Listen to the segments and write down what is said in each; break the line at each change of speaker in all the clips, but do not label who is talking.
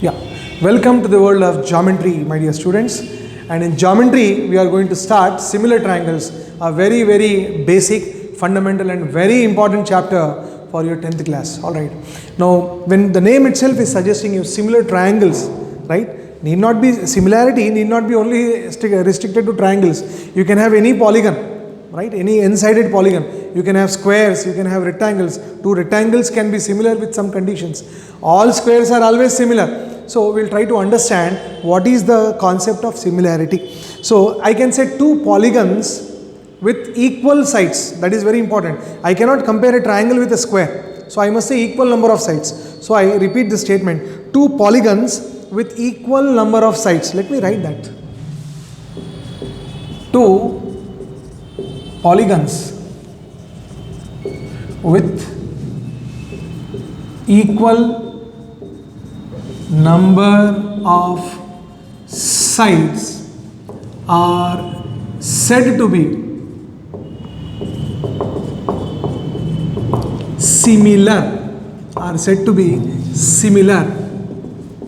Yeah, welcome to the world of geometry, my dear students. And in geometry, we are going to start similar triangles, a very, very basic, fundamental, and very important chapter for your 10th class. All right. Now, when the name itself is suggesting you similar triangles, right? Need not be similarity, need not be only restricted to triangles. You can have any polygon, right? Any n-sided polygon. You can have squares, you can have rectangles. Two rectangles can be similar with some conditions. All squares are always similar. So we'll try to understand what is the concept of similarity. So I can say two polygons with equal sides. That is very important. I cannot compare a triangle with a square. So I must say equal number of sides. So I repeat the statement. Two polygons with equal number of sides. Let me write that. Two polygons with equal number of sides are said to be similar,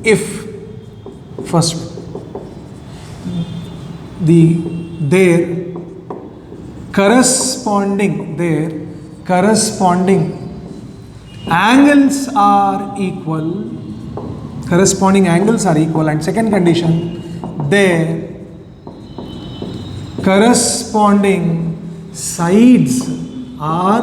if first their corresponding angles are equal, and second condition, their corresponding sides are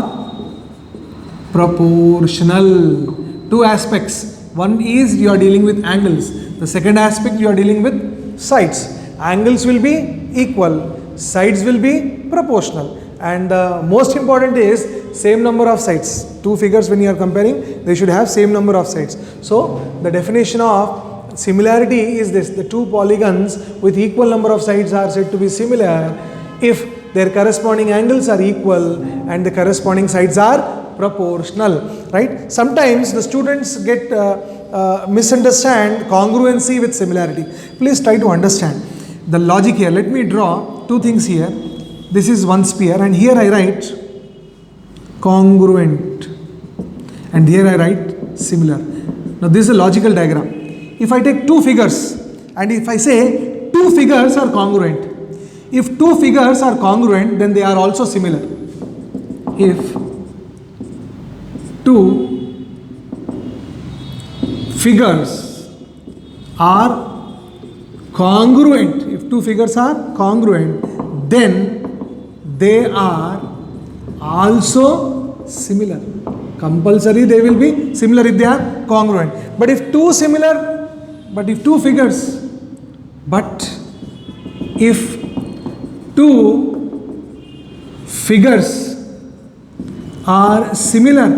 proportional. Two aspects. One is you are dealing with angles. The second aspect you are dealing with sides. Angles will be equal, sides will be proportional. And the most important is same number of sides. Two figures when you are comparing, they should have same number of sides. So the definition of similarity is this: the two polygons with equal number of sides are said to be similar if their corresponding angles are equal and the corresponding sides are proportional, right? Sometimes the students get misunderstand congruency with similarity. Please try to understand the logic here. Let me draw two things here. This is one sphere and here I write congruent and here I write similar. Now this is a logical diagram. If I take two figures and if I say two figures are congruent, if two figures are congruent, then they are also similar. If two figures are congruent, then they are also similar. Compulsory they will be similar if they are congruent. But if two figures are similar,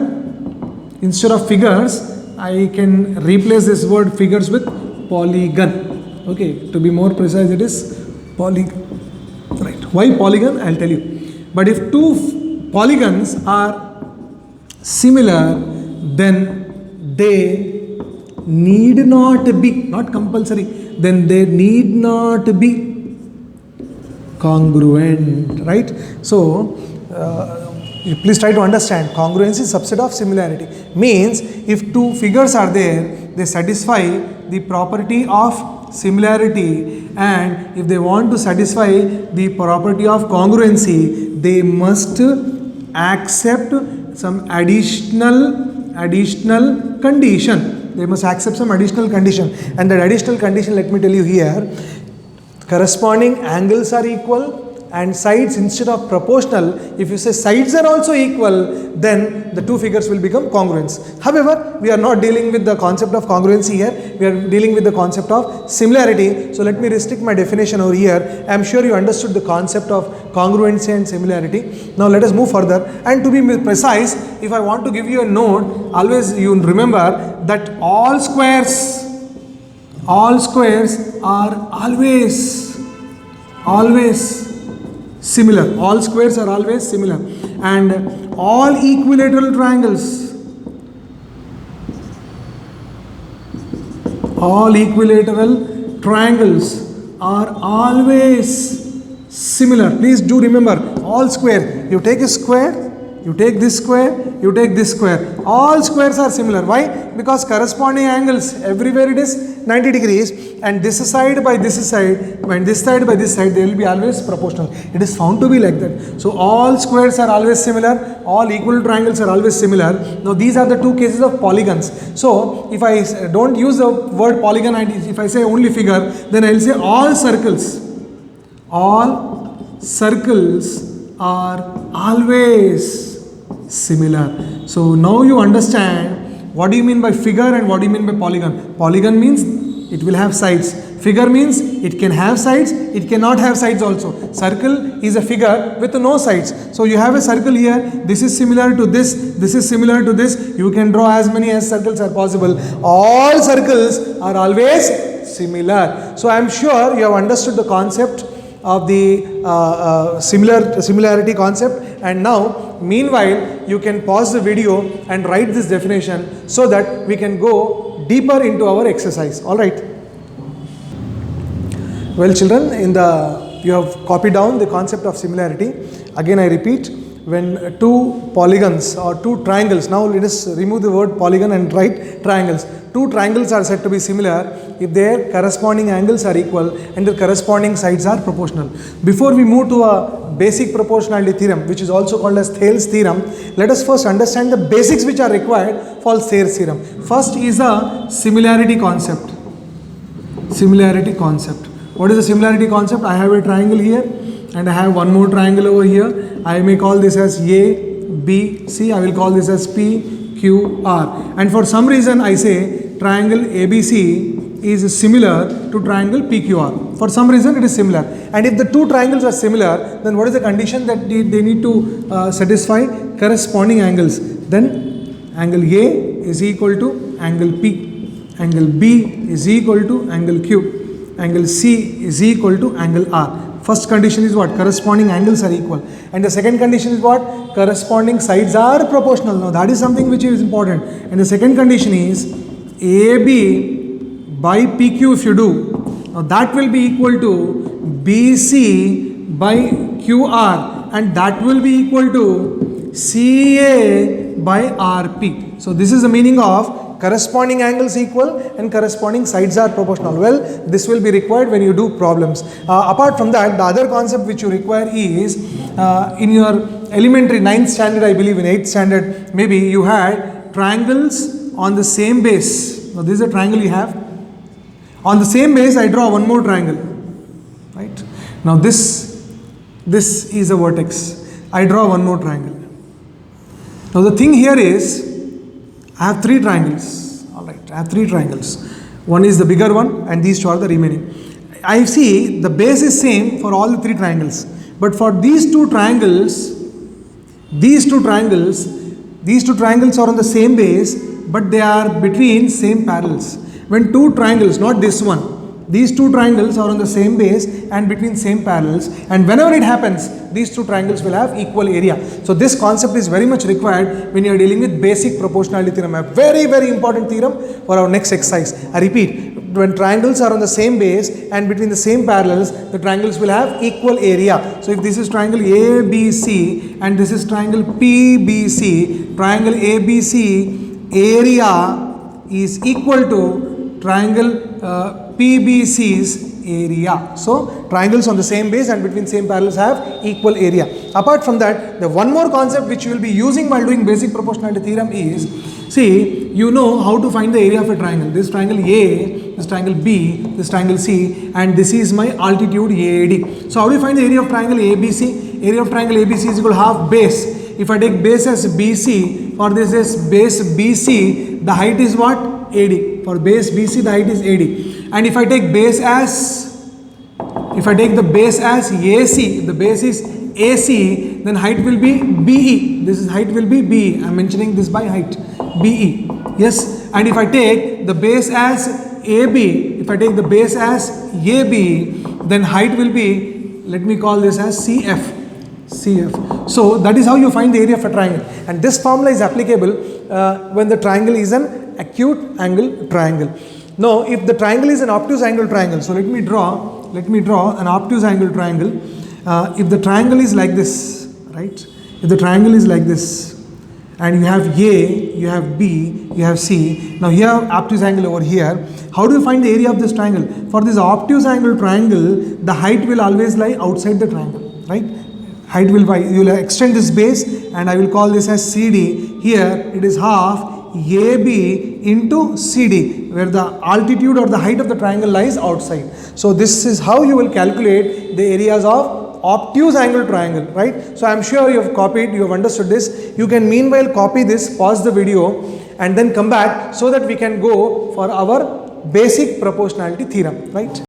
instead of figures I can replace this word figures with polygon. Okay, to be more precise, it is polygon. Right. Why polygon? I'll tell you. But if two polygons are similar, then they need not be, not compulsory, then they need not be congruent, right? So, please try to understand, congruency is subset of similarity. Means, if two figures are there, they satisfy the property of similarity, and if they want to satisfy the property of congruency, they must accept some additional condition. They must accept some additional condition, and that additional condition, let me tell you here, corresponding angles are equal and sides instead of proportional. If you say sides are also equal, then the two figures will become congruent. However, we are not dealing with the concept of congruency here. We are dealing with the concept of similarity. So let me restrict my definition over here. I am sure you understood the concept of congruency and similarity. Now let us move further. And to be precise, if I want to give you a note, always you remember that all squares are always similar. All squares are always similar, and all equilateral triangles are always similar. Please do remember, all square. You take a square, You take this square, you take this square. All squares are similar. Why? Because corresponding angles, everywhere it is 90 degrees, and this side by this side, and this side by this side, they will be always proportional. It is found to be like that. So all squares are always similar, all equal triangles are always similar. Now these are the two cases of polygons. So if I don't use the word polygon, and if I say only figure, then I will say all circles are always similar. So now you understand what do you mean by figure and what do you mean by polygon. Polygon means it will have sides. Figure means it can have sides, it cannot have sides also. Circle is a figure with no sides. So you have a circle here, this is similar to this is similar to this. You can draw as many as circles are possible. All circles are always similar. So I am sure you have understood the concept of the similarity concept, and now meanwhile you can pause the video and write this definition so that we can go deeper into our exercise. All right. Well children, you have copied down the concept of similarity. Again I repeat, when two polygons or two triangles, now let us remove the word polygon and write triangles. Two triangles are said to be similar if their corresponding angles are equal and their corresponding sides are proportional. Before we move to a basic proportionality theorem, which is also called as Thales theorem, let us first understand the basics which are required for Thales theorem. First is a similarity concept. Similarity concept. What is the similarity concept? I have a triangle here and I have one more triangle over here. I may call this as A, B, C. I will call this as P, Q, R. And for some reason I say triangle ABC is similar to triangle PQR. For some reason it is similar. And if the two triangles are similar, then what is the condition that they need to satisfy? Corresponding angles. Then angle A is equal to angle P. Angle B is equal to angle Q. Angle C is equal to angle R. First condition is what? Corresponding angles are equal. And the second condition is what? Corresponding sides are proportional. Now that is something which is important. And the second condition is AB by PQ if you do. Now that will be equal to BC by QR, and that will be equal to CA by RP. So this is the meaning of corresponding angles equal and corresponding sides are proportional. Well, this will be required when you do problems. Apart from that, the other concept which you require is in your elementary 9th standard, I believe in 8th standard, maybe you had triangles on the same base. Now this is a triangle you have. On the same base, I draw one more triangle. Right? Now this is a vertex. I draw one more triangle. Now the thing here is, I have three triangles. Alright, I have three triangles. One is the bigger one and these two are the remaining. I see the base is same for all the three triangles. But for these two triangles are on the same base, but they are between same parallels. When two triangles, not this one, these two triangles are on the same base and between same parallels, and whenever it happens, these two triangles will have equal area. So this concept is very much required when you are dealing with basic proportionality theorem, a very, very important theorem for our next exercise. I repeat, when triangles are on the same base and between the same parallels, the triangles will have equal area. So if this is triangle ABC and this is triangle PBC, triangle ABC area is equal to triangle PBC's area. So triangles on the same base and between same parallels have equal area. Apart from that, the one more concept which you will be using while doing basic proportionality theorem is, see, you know how to find the area of a triangle. This triangle A, this triangle B, this triangle C, and this is my altitude AAD. So how do you find the area of triangle ABC? Area of triangle ABC is equal to half base. If I take base as BC, for this is base BC, the height is what? AD. For base BC, the height is AD. And if I take base as, if I take the base as AC, the base is AC, then height will be BE. This is height will be BE. I am mentioning this by height. BE. Yes. And if I take the base as AB, if I take the base as AB, then height will be, let me call this as CF. CF. So that is how you find the area of a triangle. And this formula is applicable when the triangle is an acute angle triangle. Now, if the triangle is an obtuse angle triangle, so let me draw an obtuse angle triangle. If the triangle is like this, right? If the triangle is like this, and you have A, you have B, you have C. Now here obtuse angle over here. How do you find the area of this triangle? For this obtuse angle triangle, the height will always lie outside the triangle, right? Height will be, you will extend this base, and I will call this as CD. Here it is half AB into CD, where the altitude or the height of the triangle lies outside. So this is how you will calculate the areas of obtuse angle triangle, right? So I am sure you have copied, you have understood this. You can meanwhile copy this, pause the video, and then come back so that we can go for our basic proportionality theorem, right?